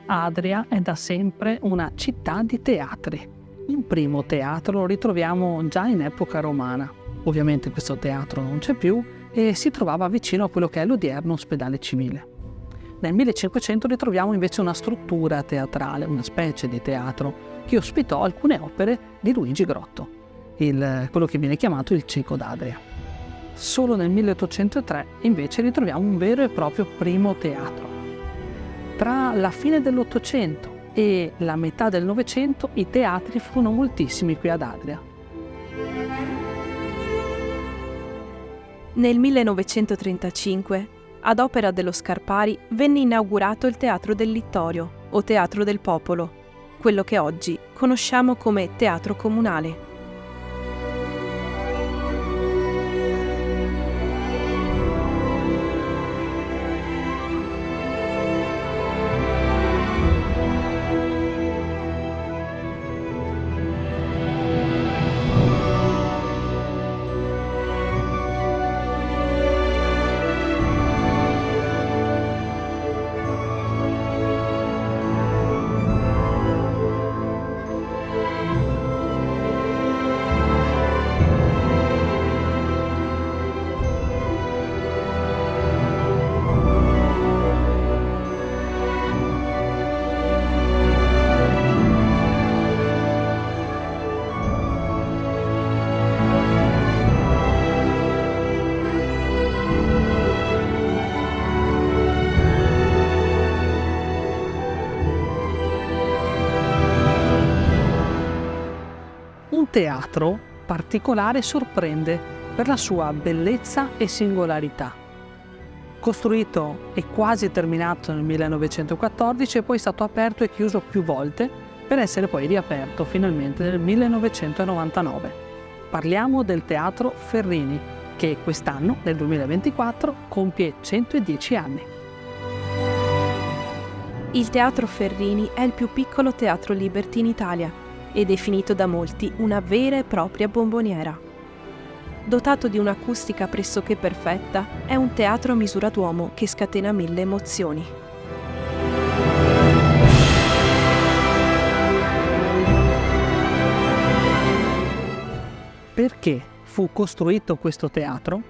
Adria è da sempre una città di teatri. Un primo teatro lo ritroviamo già in epoca romana. Ovviamente questo teatro non c'è più e si trovava vicino a quello che è l'odierno ospedale civile. Nel 1500 ritroviamo invece una struttura teatrale, una specie di teatro, che ospitò alcune opere di Luigi Grotto, quello che viene chiamato il Cieco d'Adria. Solo nel 1803 invece ritroviamo un vero e proprio primo teatro. Tra la fine dell'Ottocento e la metà del Novecento i teatri furono moltissimi qui ad Adria. Nel 1935, ad opera dello Scarpari, venne inaugurato il Teatro del Littorio, o Teatro del Popolo, quello che oggi conosciamo come Teatro Comunale. Un teatro particolare sorprende per la sua bellezza e singolarità. Costruito e quasi terminato nel 1914, è poi stato aperto e chiuso più volte per essere poi riaperto finalmente nel 1999. Parliamo del Teatro Ferrini, che quest'anno, nel 2024, compie 110 anni. Il Teatro Ferrini è il più piccolo teatro Liberty in Italia e definito da molti una vera e propria bomboniera. Dotato di un'acustica pressoché perfetta, è un teatro a misura d'uomo che scatena 1000 emozioni. Perché fu costruito questo teatro?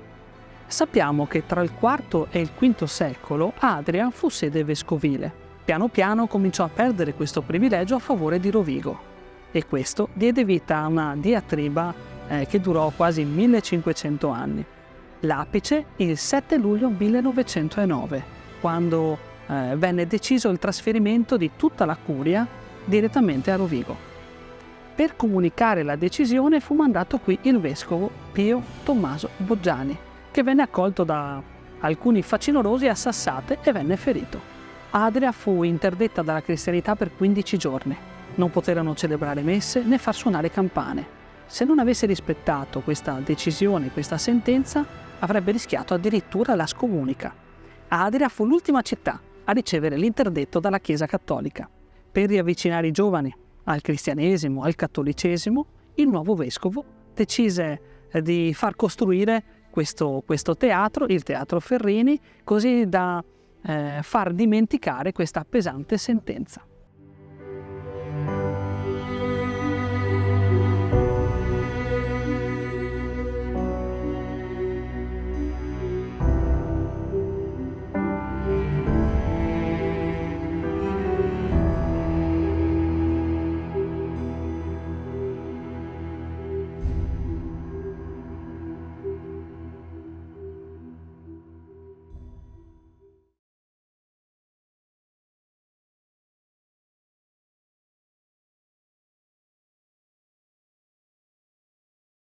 Sappiamo che tra il IV e il V secolo Adria fu sede vescovile. Piano piano cominciò a perdere questo privilegio a favore di Rovigo. E questo diede vita a una diatriba che durò quasi 1500 anni. L'apice il 7 luglio 1909, quando venne deciso il trasferimento di tutta la curia direttamente a Rovigo. Per comunicare la decisione fu mandato qui il vescovo Pio Tommaso Boggiani, che venne accolto da alcuni facinorosi a sassate e venne ferito. Adria fu interdetta dalla cristianità per 15 giorni. Non poterono celebrare messe né far suonare campane. Se non avesse rispettato questa decisione, questa sentenza, avrebbe rischiato addirittura la scomunica. Adria fu l'ultima città a ricevere l'interdetto dalla Chiesa Cattolica. Per riavvicinare i giovani al cristianesimo, al cattolicesimo, il nuovo vescovo decise di far costruire questo teatro, il Teatro Ferrini, così da far dimenticare questa pesante sentenza.